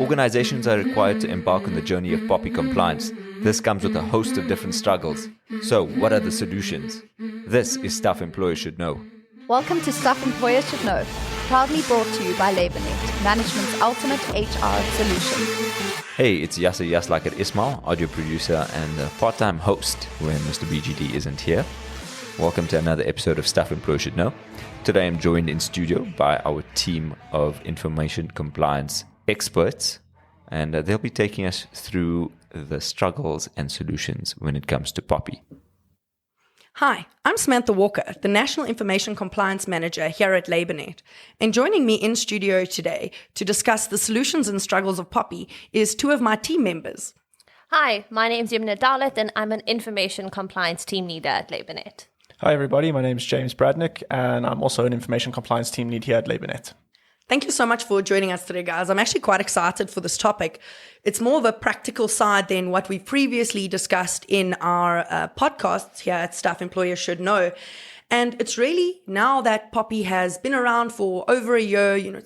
Organizations are required to embark on the journey of POPI compliance. This comes with a host of different struggles. So, what are the solutions? This is Stuff Employers Should Know. Welcome to Stuff Employers Should Know, proudly brought to you by LabourNet, management's ultimate HR solution. Hey, it's Yasser Yaslakat Ismail, audio producer and part-time host when Mr. BGD isn't here. Welcome to another episode of Stuff Employers Should Know. Today I'm joined in studio by our team of information compliance experts, and they'll be taking us through the struggles and solutions when it comes to POPI. Hi, I'm Samantha Walker, the National Information Compliance Manager here at LabourNet. And joining me in studio today to discuss the solutions and struggles of POPI is two of my team members. Hi, my name's Yumnah Dowlath and I'm an Information Compliance Team Leader at LabourNet. Hi everybody, my name's James Bradnick and I'm also an Information Compliance Team Lead here at LabourNet. Thank you so much for joining us today, guys. I'm actually quite excited for this topic. It's more of a practical side than what we've previously discussed in our podcasts here at Stuff Employers Should Know. And it's really, now that POPI has been around for over a year,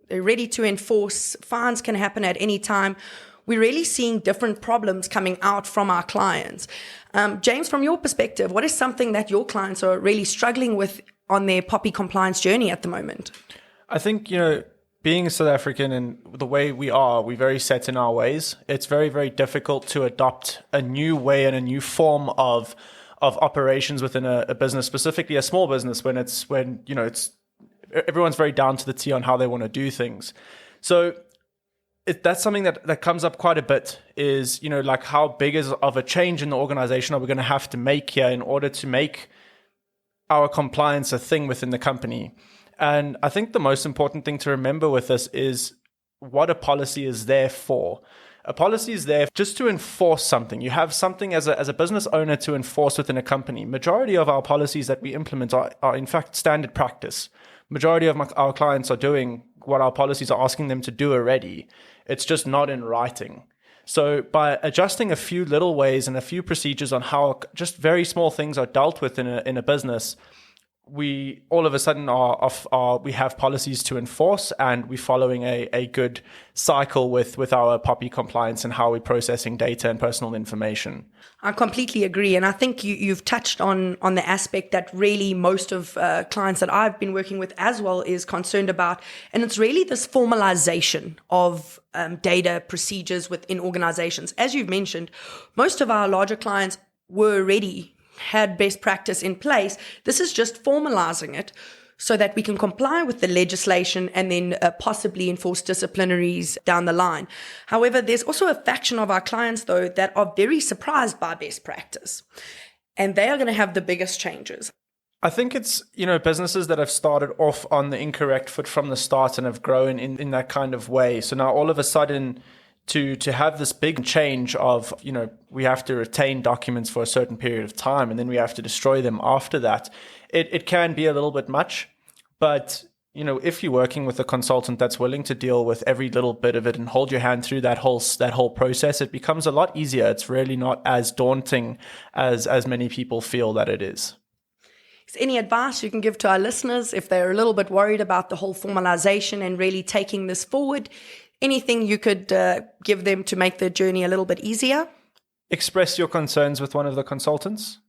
they're ready to enforce, fines can happen at any time. We're really seeing different problems coming out from our clients. James, from your perspective, what is something that your clients are really struggling with on their POPI compliance journey at the moment? I think, being South African and the way we are, we're very set in our ways. It's very, very difficult to adopt a new way and a new form of operations within a business, specifically a small business, when everyone's very down to the T on how they want to do things. So that's something that comes up quite a bit is, like how big of a change in the organization are we going to have to make here in order to make our compliance a thing within the company? And I think the most important thing to remember with this is what a policy is there for. A policy is there just to enforce something. You have something as a business owner to enforce within a company. Majority of our policies that we implement are in fact standard practice. Majority of our clients are doing what our policies are asking them to do already. It's just not in writing. So by adjusting a few little ways and a few procedures on how just very small things are dealt with in a business, we all of a sudden we have policies to enforce, and we're following a good cycle with our POPI compliance and how we're processing data and personal information. I completely agree. And I think you've touched on the aspect that really most of clients that I've been working with as well is concerned about. And it's really this formalization of data procedures within organizations. As you've mentioned, most of our larger clients had best practice in place. This is just formalizing it so that we can comply with the legislation and then possibly enforce disciplinaries down the line. However, there's also a faction of our clients, though, that are very surprised by best practice, and they are going to have the biggest changes. I think it's, businesses that have started off on the incorrect foot from the start and have grown in that kind of way. So now all of a sudden, to have this big change of, we have to retain documents for a certain period of time and then we have to destroy them after that, it can be a little bit much. But, if you're working with a consultant that's willing to deal with every little bit of it and hold your hand through that whole process, it becomes a lot easier. It's really not as daunting as many people feel that it is. Is there any advice you can give to our listeners if they're a little bit worried about the whole formalization and really taking this forward? Anything you could give them to make the journey a little bit easier? Express your concerns with one of the consultants,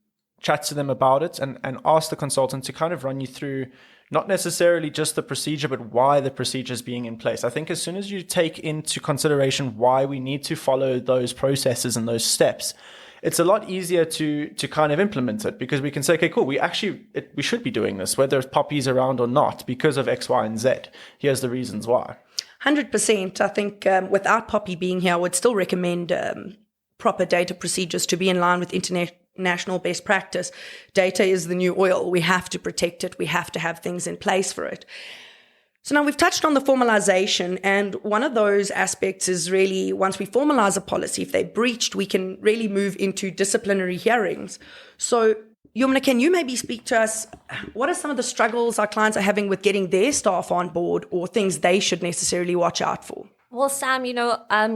chat to them about it, and ask the consultant to kind of run you through not necessarily just the procedure, but why the procedure is being in place. I think as soon as you take into consideration why we need to follow those processes and those steps, it's a lot easier to kind of implement it, because we can say, okay, cool, we should be doing this, whether POPI's around or not, because of X, Y, and Z. Here's the reasons why. 100%. I think without POPI being here, I would still recommend proper data procedures to be in line with international best practice. Data is the new oil. We have to protect it. We have to have things in place for it. So now we've touched on the formalization, and one of those aspects is really once we formalize a policy, if they're breached, we can really move into disciplinary hearings. So Yumnah, can you maybe speak to us? What are some of the struggles our clients are having with getting their staff on board, or things they should necessarily watch out for? Well, Sam,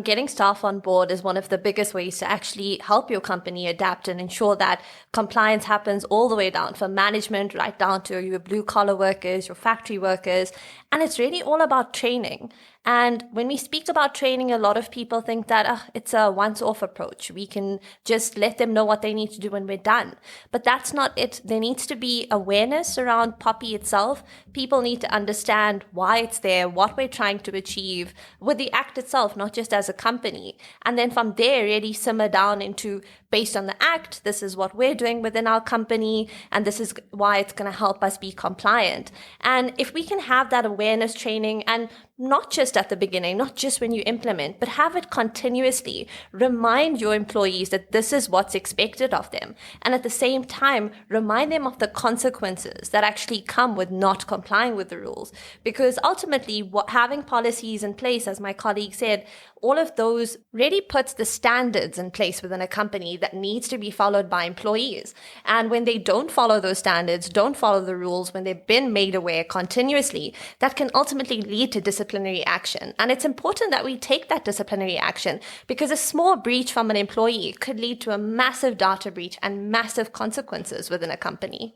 getting staff on board is one of the biggest ways to actually help your company adapt and ensure that compliance happens all the way down from management right down to your blue collar workers, your factory workers. And it's really all about training. And when we speak about training, a lot of people think that it's a once-off approach. We can just let them know what they need to do when we're done. But that's not it. There needs to be awareness around POPI itself. People need to understand why it's there, what we're trying to achieve with the act itself, not just as a company. And then from there, really simmer down into, based on the act, this is what we're doing within our company, and this is why it's going to help us be compliant. And if we can have that awareness training, and not just at the beginning, not just when you implement, but have it continuously, remind your employees that this is what's expected of them. And at the same time, remind them of the consequences that actually come with not complying with the rules. Because ultimately, having policies in place, as my colleague said, all of those really puts the standards in place within a company that needs to be followed by employees. And when they don't follow those standards, don't follow the rules, when they've been made aware continuously, that can ultimately lead to disciplinary action. And it's important that we take that disciplinary action, because a small breach from an employee could lead to a massive data breach and massive consequences within a company.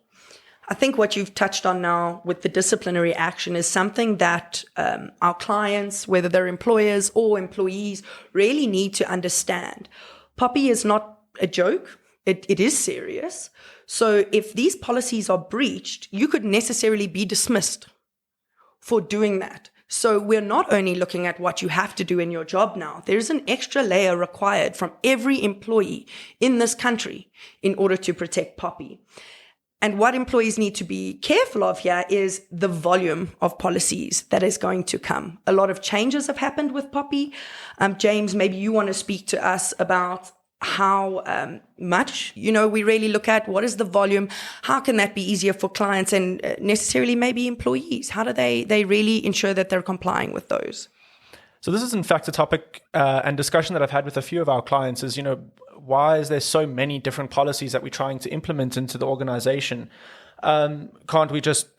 I think what you've touched on now with the disciplinary action is something that our clients, whether they're employers or employees, really need to understand. POPI is not a joke. It is serious. So if these policies are breached, you could necessarily be dismissed for doing that. So we're not only looking at what you have to do in your job now. There's an extra layer required from every employee in this country in order to protect POPI. And what employees need to be careful of here is the volume of policies that is going to come. A lot of changes have happened with POPI. James, maybe you want to speak to us about how much, we really look at what is the volume, how can that be easier for clients and necessarily maybe employees? How do they really ensure that they're complying with those? So this is in fact a topic and discussion that I've had with a few of our clients is, why is there so many different policies that we're trying to implement into the organization? Can't we just,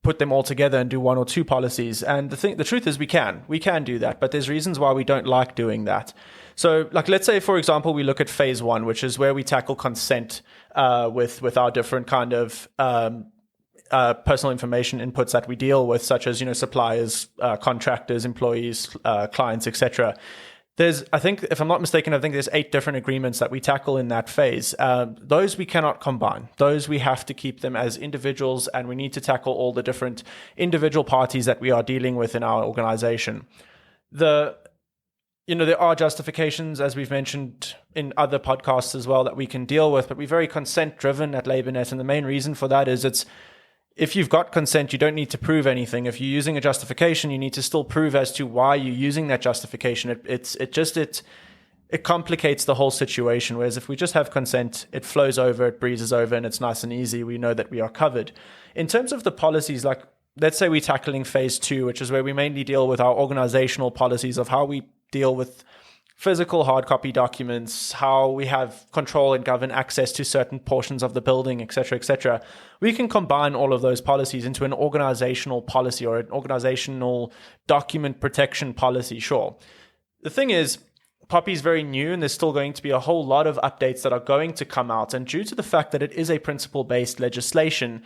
put them all together and do one or two policies? And the truth is we can do that, but there's reasons why we don't like doing that. So let's say, for example, we look at phase 1, which is where we tackle consent with our different kind of personal information inputs that we deal with, such as, suppliers, contractors, employees, clients, etc. I think, if I'm not mistaken, there's 8 different agreements that we tackle in that phase. Those we cannot combine. Those we have to keep them as individuals, and we need to tackle all the different individual parties that we are dealing with in our organization. There are justifications, as we've mentioned in other podcasts as well, that we can deal with, but we're very consent-driven at LabourNet, and the main reason for that is if you've got consent, you don't need to prove anything. If you're using a justification, you need to still prove as to why you're using that justification. It complicates the whole situation. Whereas if we just have consent, it flows over, it breezes over, and it's nice and easy. We know that we are covered. In terms of the policies, let's say we're tackling phase 2, which is where we mainly deal with our organizational policies of how we deal with physical hard copy documents, how we have control and govern access to certain portions of the building, etc., etc. We can combine all of those policies into an organizational policy or an organizational document protection policy, sure. The thing is, POPI is very new, and there's still going to be a whole lot of updates that are going to come out. And due to the fact that it is a principle-based legislation,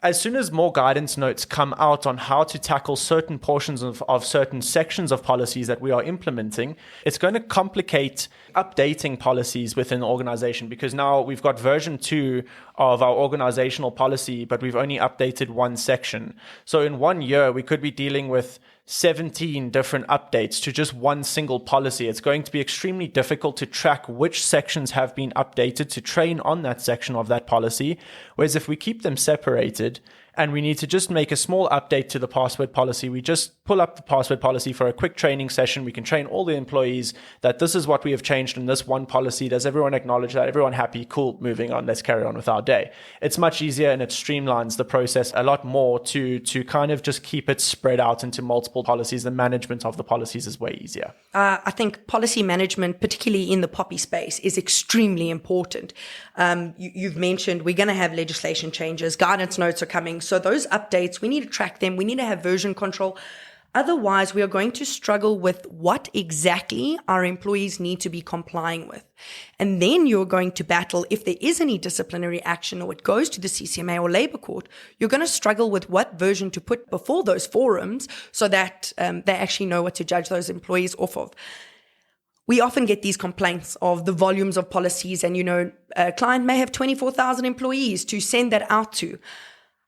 as soon as more guidance notes come out on how to tackle certain portions of certain sections of policies that we are implementing, it's going to complicate updating policies within the organization, because now we've got version 2 of our organizational policy, but we've only updated one section. So in 1 year, we could be dealing with 17 different updates to just one single policy. It's going to be extremely difficult to track which sections have been updated to train on that section of that policy. Whereas if we keep them separated and we need to just make a small update to the password policy, we just pull up the password policy for a quick training session. We can train all the employees that this is what we have changed in this one policy. Does everyone acknowledge that? Everyone happy? Cool, moving on. Let's carry on with our day. It's much easier, and it streamlines the process a lot more to kind of just keep it spread out into multiple policies. The management of the policies is way easier. I think policy management, particularly in the POPI space, is extremely important. You've mentioned we're going to have legislation changes. Guidance notes are coming. So those updates, we need to track them. We need to have version control. Otherwise, we are going to struggle with what exactly our employees need to be complying with. And then you're going to battle, if there is any disciplinary action or it goes to the CCMA or Labour Court, you're going to struggle with what version to put before those forums so that they actually know what to judge those employees off of. We often get these complaints of the volumes of policies and, a client may have 24,000 employees to send that out to.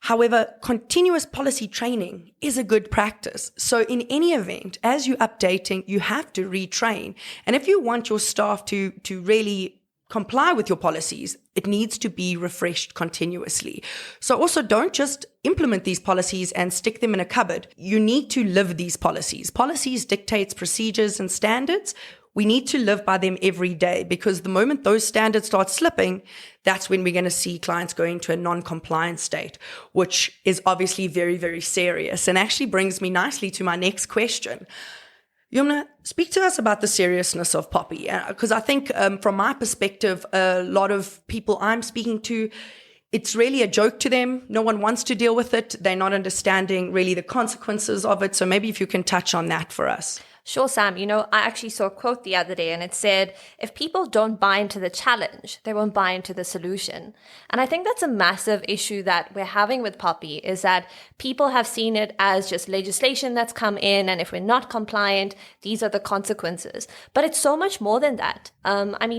However, continuous policy training is a good practice. So in any event, as you're updating, you have to retrain. And if you want your staff to really comply with your policies, it needs to be refreshed continuously. So also don't just implement these policies and stick them in a cupboard. You need to live these policies. Policies dictates procedures and standards. We need to live by them every day, because the moment those standards start slipping, that's when we're going to see clients go into a non-compliant state, which is obviously very, very serious, and actually brings me nicely to my next question. Yumnah, speak to us about the seriousness of POPI, because I think from my perspective, a lot of people I'm speaking to, it's really a joke to them. No one wants to deal with it. They're not understanding really the consequences of it. So maybe if you can touch on that for us. Sure, Sam. I actually saw a quote the other day and it said, if people don't buy into the challenge, they won't buy into the solution. And I think that's a massive issue that we're having with POPI, is that people have seen it as just legislation that's come in, and if we're not compliant, these are the consequences. But it's so much more than that.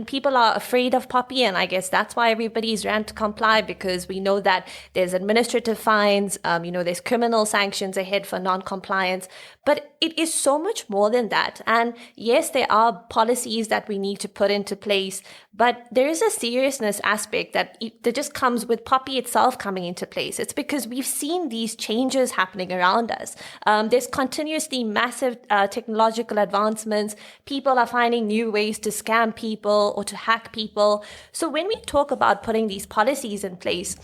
People are afraid of POPI, and I guess that's why everybody's ran to comply, because we know that there's administrative fines, there's criminal sanctions ahead for non-compliance. But it is so much more than that. And yes, there are policies that we need to put into place, but there is a seriousness aspect that just comes with POPI itself coming into place. It's because we've seen these changes happening around us. There's continuously massive technological advancements. People are finding new ways to scam people or to hack people. So when we talk about putting these policies in place,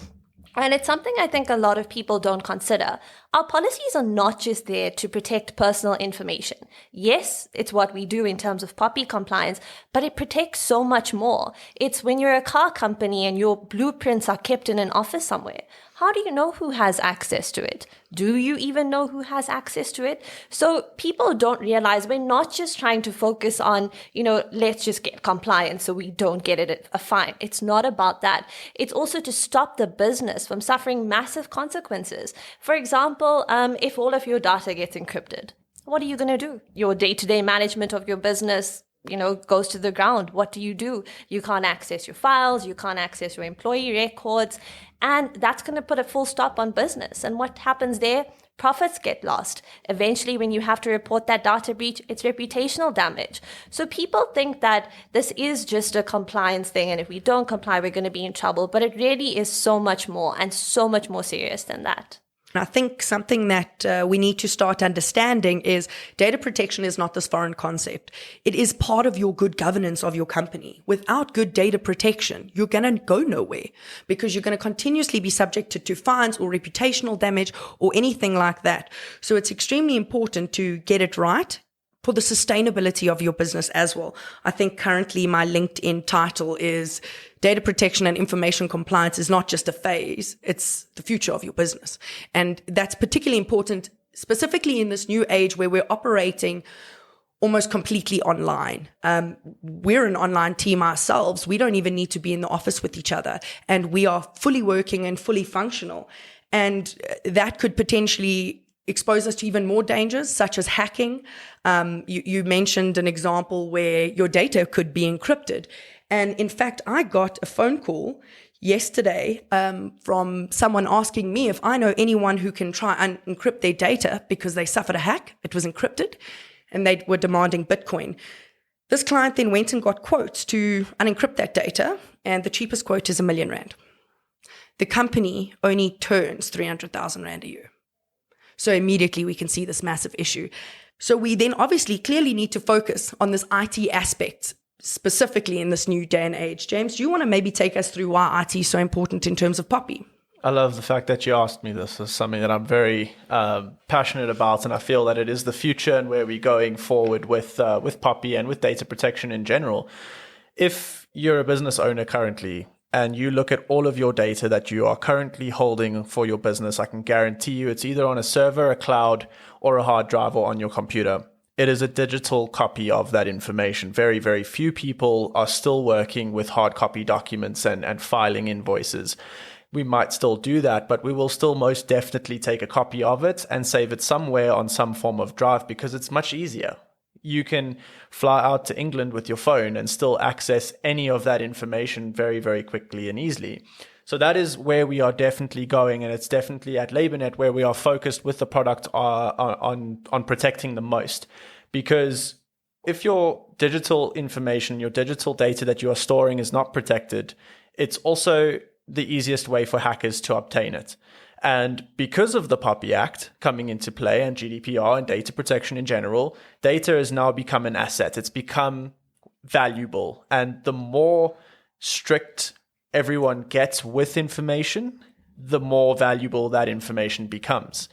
and it's something I think a lot of people don't consider, our policies are not just there to protect personal information. Yes, it's what we do in terms of POPI compliance, but it protects so much more. It's when you're a car company and your blueprints are kept in an office somewhere. How do you know who has access to it? Do you even know who has access to it? So people don't realize we're not just trying to focus on, let's just get compliance so we don't get it a fine. It's not about that. It's also to stop the business from suffering massive consequences. For example, if all of your data gets encrypted, what are you going to do? Your day-to-day management of your business goes to the ground. What do? You can't access your files. You can't access your employee records. And that's going to put a full stop on business. And what happens there? Profits get lost. Eventually, when you have to report that data breach, it's reputational damage. So people think that this is just a compliance thing, and if we don't comply, we're going to be in trouble. But it really is so much more, and so much more serious than that. I think something that we need to start understanding is data protection is not this foreign concept. It is part of your good governance of your company. Without good data protection, you're going to go nowhere, because you're going to continuously be subjected to fines or reputational damage or anything like that. So it's extremely important to get it right for the sustainability of your business as well. I think currently my LinkedIn title is Data Protection and Information Compliance is not just a phase, it's the future of your business. And that's particularly important, specifically in this new age where we're operating almost completely online. We're an online team ourselves. We don't even need to be in the office with each other, and we are fully working and fully functional. And that could potentially expose us to even more dangers, such as hacking. You mentioned an example where your data could be encrypted. And in fact, I got a phone call yesterday from someone asking me if I know anyone who can try and encrypt their data because they suffered a hack. It was encrypted, and they were demanding Bitcoin. This client then went and got quotes to unencrypt that data, and the cheapest quote is R1 million. The company only turns 300,000 Rand a year. So immediately we can see this massive issue. So we then obviously clearly need to focus on this IT aspect, specifically in this new day and age. James, do you want to maybe take us through why IT is so important in terms of POPI? I love the fact that you asked me this. It's something that I'm very passionate about, and I feel that it is the future and where we're going forward with POPI and with data protection in general. If you're a business owner currently, and you look at all of your data that you are currently holding for your business, I can guarantee you it's either on a server, a cloud, or a hard drive or on your computer. It is a digital copy of that information. Very, very few people are still working with hard copy documents and filing invoices. We might still do that, but we will still most definitely take a copy of it and save it somewhere on some form of drive because it's much easier. You can fly out to England with your phone and still access any of that information very, very quickly and easily. So that is where we are definitely going, and it's definitely at LabourNet where we are focused with the product on protecting the most. Because if your digital information, your digital data that you are storing is not protected, it's also the easiest way for hackers to obtain it. And because of the POPI Act coming into play and GDPR and data protection in general, data has now become an asset. It's become valuable. And the more strict everyone gets with information, the more valuable that information becomes.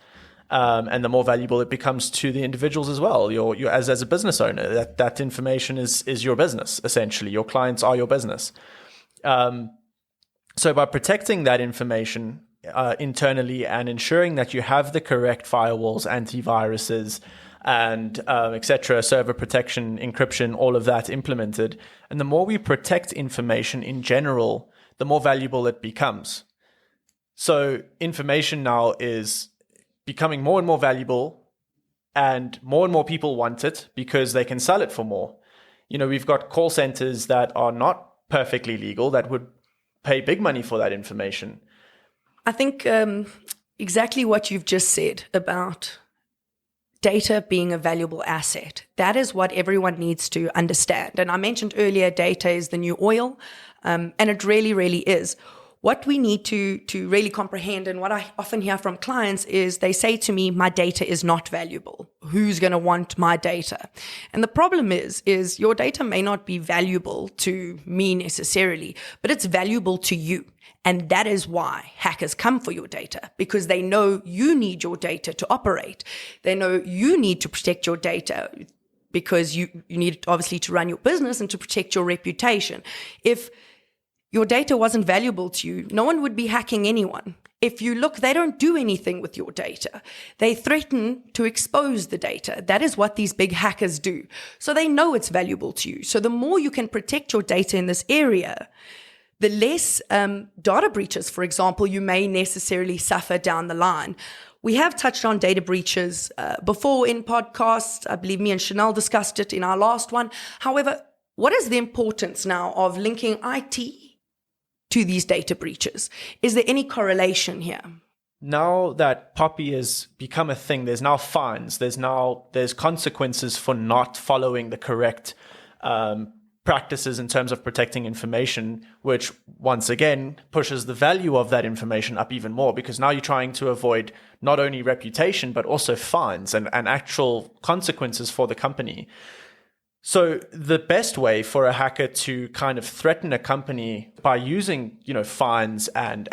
And the more valuable it becomes to the individuals as well. You're as a business owner, that information is your business, essentially. Your clients are your business. So by protecting that information internally and ensuring that you have the correct firewalls, antiviruses, and etc., server protection, encryption, all of that implemented, and the more we protect information in general, the more valuable it becomes. So information now is becoming more and more valuable, and more people want it because they can sell it for more. You know, we've got call centers that are not perfectly legal that would pay big money for that information. I think exactly what you've just said about data being a valuable asset, that is what everyone needs to understand. And I mentioned earlier, data is the new oil, and it really, really is. What we need to really comprehend, and what I often hear from clients is they say to me, my data is not valuable. Who's going to want my data? And the problem is your data may not be valuable to me necessarily, but it's valuable to you. And that is why hackers come for your data, because they know you need your data to operate. They know you need to protect your data because you need it obviously to run your business and to protect your reputation. If your data wasn't valuable to you, no one would be hacking anyone. If you look, they don't do anything with your data. They threaten to expose the data. That is what these big hackers do. So they know it's valuable to you. So the more you can protect your data in this area, the less data breaches, for example, you may necessarily suffer down the line. We have touched on data breaches before in podcasts. I believe me and Chanel discussed it in our last one. However, what is the importance now of linking IT to these data breaches? Is there any correlation here? Now that POPI has become a thing, there's now fines. There's consequences for not following the correct practices in terms of protecting information, which once again pushes the value of that information up even more, because now you're trying to avoid not only reputation, but also fines and actual consequences for the company. So the best way for a hacker to kind of threaten a company by using, fines and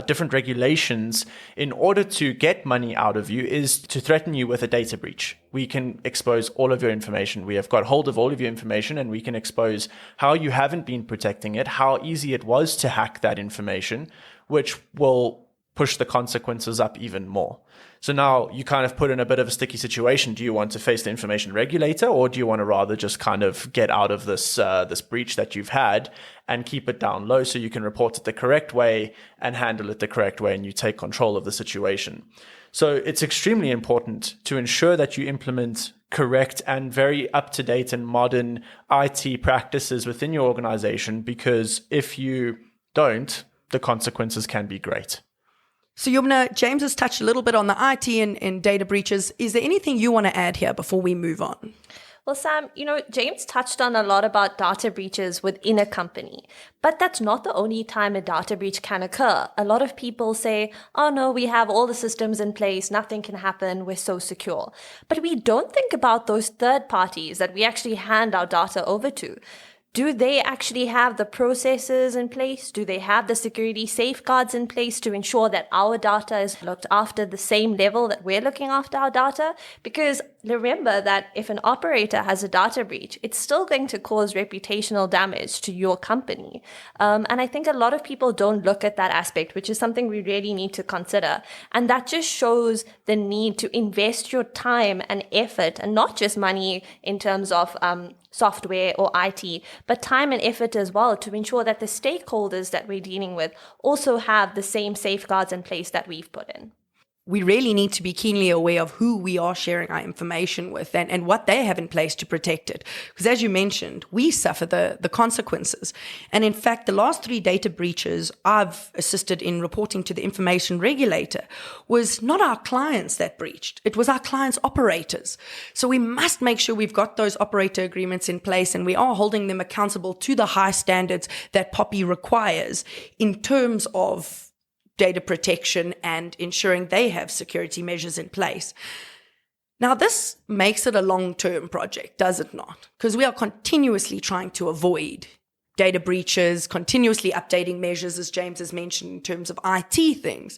different regulations in order to get money out of you is to threaten you with a data breach. We can expose all of your information. We have got hold of all of your information, and we can expose how you haven't been protecting it, how easy it was to hack that information, which will push the consequences up even more. So now you kind of put in a bit of a sticky situation. Do you want to face the information regulator, or do you want to rather just kind of get out of this breach that you've had and keep it down low so you can report it the correct way and handle it the correct way, and you take control of the situation? So it's extremely important to ensure that you implement correct and very up-to-date and modern IT practices within your organization, because if you don't, the consequences can be great. So Yumnah, James has touched a little bit on the IT and data breaches. Is there anything you want to add here before we move on? Well, Sam, James touched on a lot about data breaches within a company, but that's not the only time a data breach can occur. A lot of people say, oh no, we have all the systems in place, nothing can happen, we're so secure. But we don't think about those third parties that we actually hand our data over to. Do they actually have the processes in place? Do they have the security safeguards in place to ensure that our data is looked after the same level that we're looking after our data? Because remember that if an operator has a data breach, it's still going to cause reputational damage to your company. And I think a lot of people don't look at that aspect, which is something we really need to consider. And that just shows the need to invest your time and effort, and not just money in terms of software or IT, but time and effort as well, to ensure that the stakeholders that we're dealing with also have the same safeguards in place that we've put in. We really need to be keenly aware of who we are sharing our information with and what they have in place to protect it. Because as you mentioned, we suffer the consequences. And in fact, the last 3 data breaches I've assisted in reporting to the information regulator was not our clients that breached. It was our clients' operators. So we must make sure we've got those operator agreements in place and we are holding them accountable to the high standards that POPI requires in terms of data protection and ensuring they have security measures in place. Now, this makes it a long-term project, does it not? Because we are continuously trying to avoid data breaches, continuously updating measures, as James has mentioned, in terms of IT things.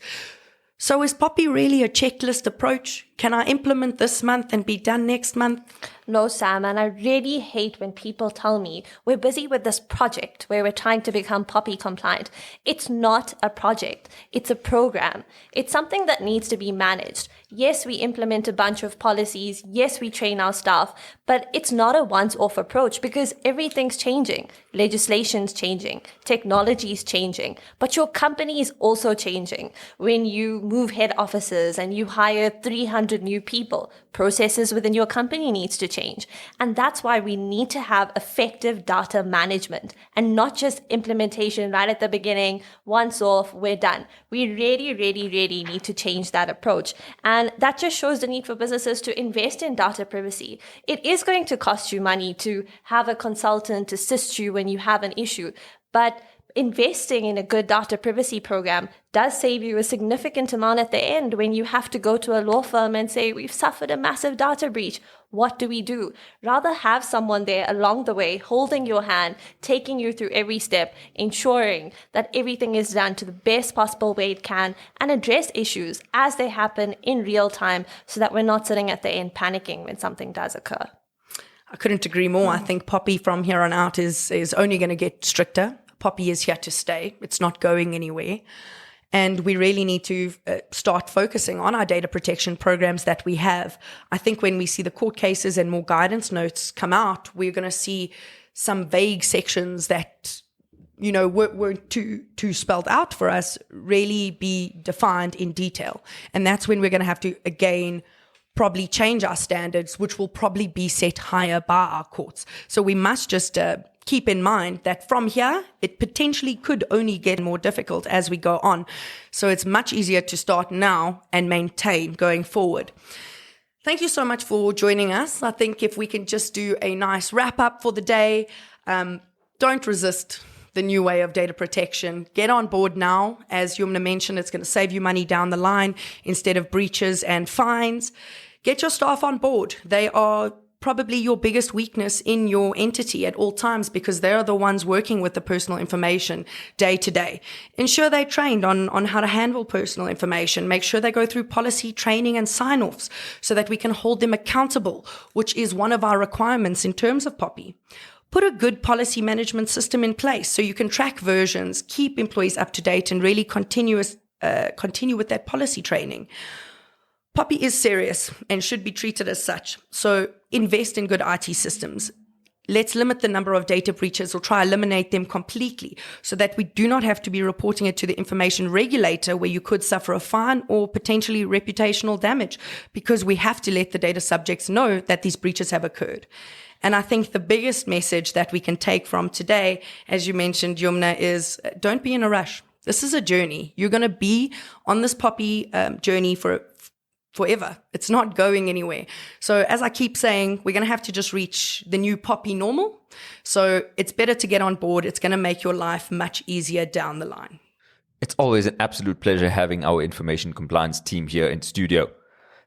So is POPI really a checklist approach? Can I implement this month and be done next month? No, Sam, and I really hate when people tell me we're busy with this project where we're trying to become POPI compliant. It's not a project. It's a program. It's something that needs to be managed. Yes, we implement a bunch of policies. Yes, we train our staff, but it's not a once-off approach because everything's changing. Legislation's changing. Technology's changing. But your company is also changing. When you move head offices and you hire 300 new people, processes within your company needs to change. And that's why we need to have effective data management and not just implementation right at the beginning, once off, we're done. We really, really, really need to change that approach. And that just shows the need for businesses to invest in data privacy. It is going to cost you money to have a consultant assist you when you have an issue, but investing in a good data privacy program does save you a significant amount at the end when you have to go to a law firm and say, we've suffered a massive data breach. What do we do? Rather have someone there along the way, holding your hand, taking you through every step, ensuring that everything is done to the best possible way it can, and address issues as they happen in real time so that we're not sitting at the end panicking when something does occur. I couldn't agree more. I think POPI from here on out is only going to get stricter. POPI is here to stay. It's not going anywhere. And we really need to start focusing on our data protection programs that we have. I think when we see the court cases and more guidance notes come out, we're going to see some vague sections that, you know, weren't too spelled out for us really be defined in detail. And that's when we're going to have to, again, probably change our standards, which will probably be set higher by our courts. So we must just keep in mind that from here, it potentially could only get more difficult as we go on. So it's much easier to start now and maintain going forward. Thank you so much for joining us. I think if we can just do a nice wrap up for the day, don't resist the new way of data protection. Get on board now. As Yumnah mentioned, it's going to save you money down the line instead of breaches and fines. Get your staff on board. They are probably your biggest weakness in your entity at all times because they're the ones working with the personal information day to day. Ensure they're trained on how to handle personal information. Make sure they go through policy training and sign-offs so that we can hold them accountable, which is one of our requirements in terms of POPI. Put a good policy management system in place so you can track versions, keep employees up to date, and really continue with that policy training. POPI is serious and should be treated as such. So invest in good IT systems. Let's limit the number of data breaches or try eliminate them completely so that we do not have to be reporting it to the information regulator where you could suffer a fine or potentially reputational damage because we have to let the data subjects know that these breaches have occurred. And I think the biggest message that we can take from today, as you mentioned, Yumnah, is don't be in a rush. This is a journey. You're going to be on this POPI journey forever. It's not going anywhere. So as I keep saying, we're going to have to just reach the new POPI normal. So it's better to get on board. It's going to make your life much easier down the line. It's always an absolute pleasure having our information compliance team here in studio.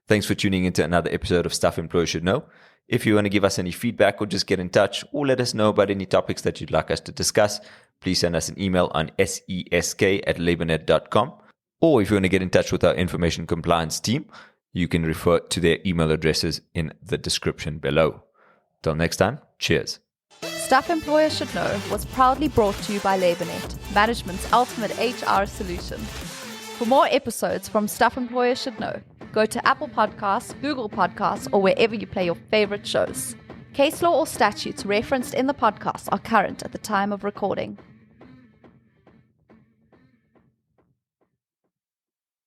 Thanks for tuning into another episode of Stuff Employers Should Know. If you want to give us any feedback or just get in touch or let us know about any topics that you'd like us to discuss, please send us an email on sesk@labornet.com. Or if you want to get in touch with our information compliance team, You can refer to their email addresses in the description below. Till next time, cheers. Stuff Employers Should Know was proudly brought to you by LabourNet, management's ultimate HR solution. For more episodes from Stuff Employers Should Know, go to Apple Podcasts, Google Podcasts, or wherever you play your favorite shows. Case law or statutes referenced in the podcast are current at the time of recording.